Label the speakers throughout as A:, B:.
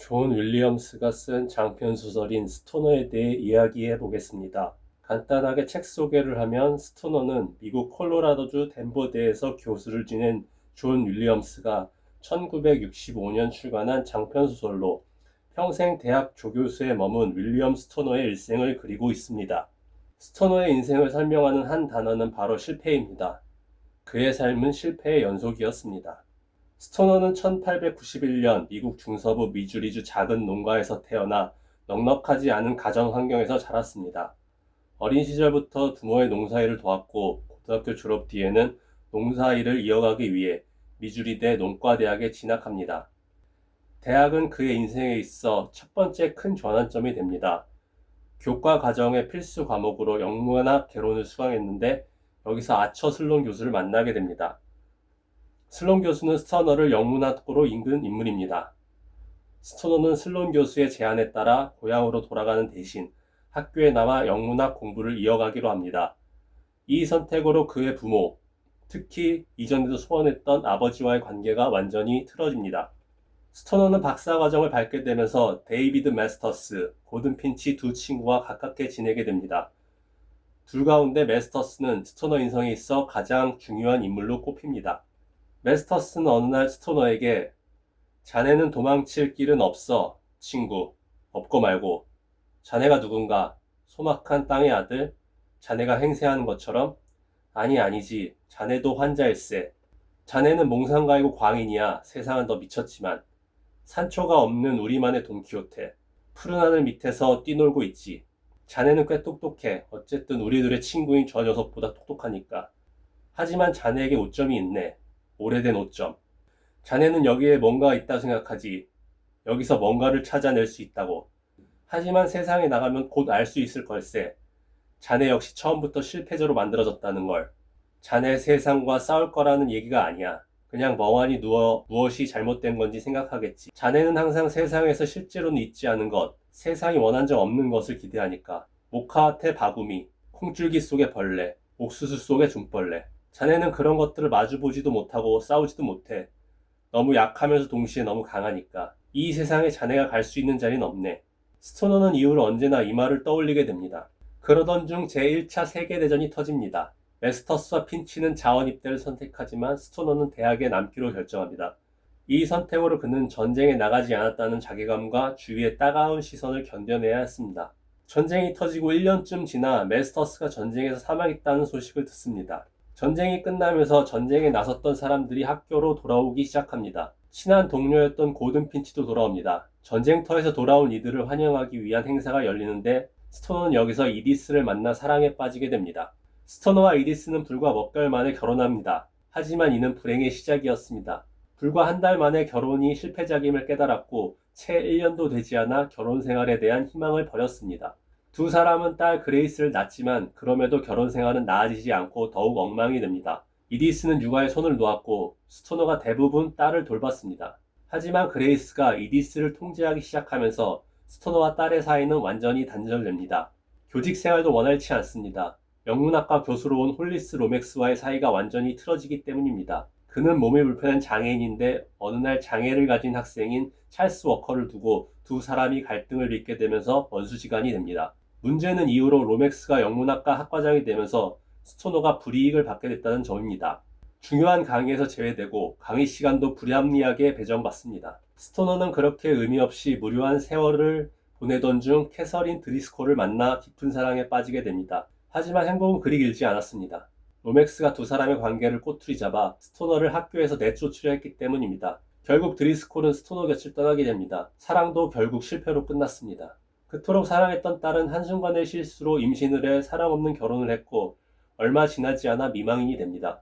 A: 존 윌리엄스가 쓴 장편 소설인 스토너에 대해 이야기해 보겠습니다. 간단하게 책 소개를 하면 스토너는 미국 콜로라도주 덴버대에서 교수를 지낸 존 윌리엄스가 1965년 출간한 장편 소설로 평생 대학 조교수에 머문 윌리엄 스토너의 일생을 그리고 있습니다. 스토너의 인생을 설명하는 한 단어는 바로 실패입니다. 그의 삶은 실패의 연속이었습니다. 스토너는 1891년 미국 중서부 미주리주 작은 농가에서 태어나 넉넉하지 않은 가정 환경에서 자랐습니다. 어린 시절부터 부모의 농사일을 도왔고 고등학교 졸업 뒤에는 농사일을 이어가기 위해 미주리대 농과대학에 진학합니다. 대학은 그의 인생에 있어 첫 번째 큰 전환점이 됩니다. 교과 과정의 필수 과목으로 영문학 개론을 수강했는데 여기서 아처 슬론 교수를 만나게 됩니다. 슬론 교수는 스토너를 영문학고로 이끈 인물입니다. 스토너는 슬론 교수의 제안에 따라 고향으로 돌아가는 대신 학교에 남아 영문학 공부를 이어가기로 합니다. 이 선택으로 그의 부모, 특히 이전에도 소원했던 아버지와의 관계가 완전히 틀어집니다. 스토너는 박사과정을 밟게 되면서 데이비드 매스터스, 고든 핀치 두 친구와 가깝게 지내게 됩니다. 둘 가운데 매스터스는 스토너 인생에 있어 가장 중요한 인물로 꼽힙니다. 매스터스는 어느 날 스토너에게 자네는 도망칠 길은 없어, 친구. 없고 말고. 자네가 누군가? 소박한 땅의 아들? 자네가 행세하는 것처럼? 아니지. 자네도 환자일세. 자네는 몽상가이고 광인이야. 세상은 더 미쳤지만. 산초가 없는 우리만의 돈키호테. 푸른 하늘 밑에서 뛰놀고 있지. 자네는 꽤 똑똑해. 어쨌든 우리들의 친구인 저 녀석보다 똑똑하니까. 하지만 자네에게 오점이 있네. 오래된 오점. 자네는 여기에 뭔가 있다 생각하지. 여기서 뭔가를 찾아낼 수 있다고. 하지만 세상에 나가면 곧 알 수 있을 걸세. 자네 역시 처음부터 실패자로 만들어졌다는 걸. 자네 세상과 싸울 거라는 얘기가 아니야. 그냥 멍하니 누워 무엇이 잘못된 건지 생각하겠지. 자네는 항상 세상에서 실제로는 있지 않은 것, 세상이 원한 적 없는 것을 기대하니까. 모카한테 바구미, 콩줄기 속의 벌레, 옥수수 속의 존벌레. 자네는 그런 것들을 마주보지도 못하고 싸우지도 못해. 너무 약하면서 동시에 너무 강하니까. 이 세상에 자네가 갈 수 있는 자리는 없네. 스토너는 이후로 언제나 이 말을 떠올리게 됩니다. 그러던 중 제1차 세계대전이 터집니다. 매스터스와 핀치는 자원 입대를 선택하지만 스토너는 대학에 남기로 결정합니다. 이 선택으로 그는 전쟁에 나가지 않았다는 자괴감과 주위의 따가운 시선을 견뎌내야 했습니다. 전쟁이 터지고 1년쯤 지나 매스터스가 전쟁에서 사망했다는 소식을 듣습니다. 전쟁이 끝나면서 전쟁에 나섰던 사람들이 학교로 돌아오기 시작합니다. 친한 동료였던 고든 핀치도 돌아옵니다. 전쟁터에서 돌아온 이들을 환영하기 위한 행사가 열리는데 스토너는 여기서 이디스를 만나 사랑에 빠지게 됩니다. 스토너와 이디스는 불과 몇 개월 만에 결혼합니다. 하지만 이는 불행의 시작이었습니다. 불과 한 달 만에 결혼이 실패작임을 깨달았고 채 1년도 되지 않아 결혼 생활에 대한 희망을 버렸습니다. 두 사람은 딸 그레이스를 낳지만 그럼에도 결혼 생활은 나아지지 않고 더욱 엉망이 됩니다. 이디스는 육아에 손을 놓았고 스토너가 대부분 딸을 돌봤습니다. 하지만 그레이스가 이디스를 통제하기 시작하면서 스토너와 딸의 사이는 완전히 단절됩니다. 교직 생활도 원활치 않습니다. 영문학과 교수로 온 홀리스 로맥스와의 사이가 완전히 틀어지기 때문입니다. 그는 몸이 불편한 장애인인데 어느 날 장애를 가진 학생인 찰스 워커를 두고 두 사람이 갈등을 빚게 되면서 원수지간이 됩니다. 문제는 이후로 로맥스가 영문학과 학과장이 되면서 스토너가 불이익을 받게 됐다는 점입니다. 중요한 강의에서 제외되고 강의 시간도 불합리하게 배정받습니다. 스토너는 그렇게 의미 없이 무료한 세월을 보내던 중 캐서린 드리스콜을 만나 깊은 사랑에 빠지게 됩니다. 하지만 행복은 그리 길지 않았습니다. 로맥스가 두 사람의 관계를 꼬투리 잡아 스토너를 학교에서 내쫓으려 했기 때문입니다. 결국 드리스콜은 스토너 곁을 떠나게 됩니다. 사랑도 결국 실패로 끝났습니다. 그토록 사랑했던 딸은 한순간의 실수로 임신을 해 사랑 없는 결혼을 했고 얼마 지나지 않아 미망인이 됩니다.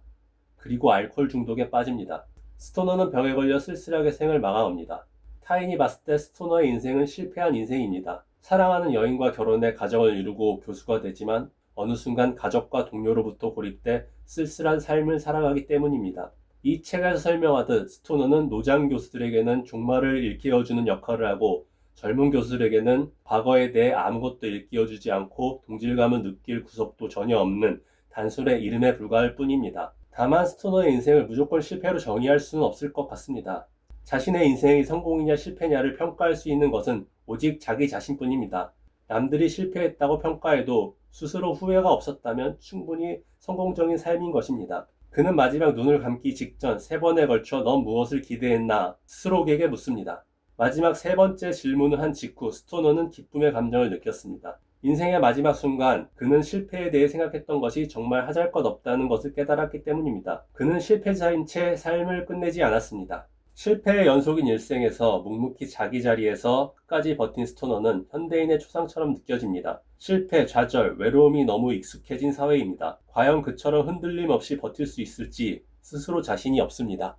A: 그리고 알코올 중독에 빠집니다. 스토너는 병에 걸려 쓸쓸하게 생을 마감합니다. 타인이 봤을 때 스토너의 인생은 실패한 인생입니다. 사랑하는 여인과 결혼해 가정을 이루고 교수가 되지만 어느 순간 가족과 동료로부터 고립돼 쓸쓸한 삶을 살아가기 때문입니다. 이 책에서 설명하듯 스토너는 노장 교수들에게는 종말을 일깨워주는 역할을 하고 젊은 교수들에게는 과거에 대해 아무것도 일깨워주지 않고 동질감을 느낄 구석도 전혀 없는 단순의 이름에 불과할 뿐입니다. 다만 스토너의 인생을 무조건 실패로 정의할 수는 없을 것 같습니다. 자신의 인생이 성공이냐 실패냐를 평가할 수 있는 것은 오직 자기 자신뿐입니다. 남들이 실패했다고 평가해도 스스로 후회가 없었다면 충분히 성공적인 삶인 것입니다. 그는 마지막 눈을 감기 직전 3번에 걸쳐 넌 무엇을 기대했나 스스로에게 묻습니다. 마지막 3번째 질문을 한 직후 스토너는 기쁨의 감정을 느꼈습니다. 인생의 마지막 순간 그는 실패에 대해 생각했던 것이 정말 하잘것없다는 것을 깨달았기 때문입니다. 그는 실패자인 채 삶을 끝내지 않았습니다. 실패의 연속인 일생에서 묵묵히 자기 자리에서 끝까지 버틴 스토너는 현대인의 초상처럼 느껴집니다. 실패, 좌절, 외로움이 너무 익숙해진 사회입니다. 과연 그처럼 흔들림 없이 버틸 수 있을지 스스로 자신이 없습니다.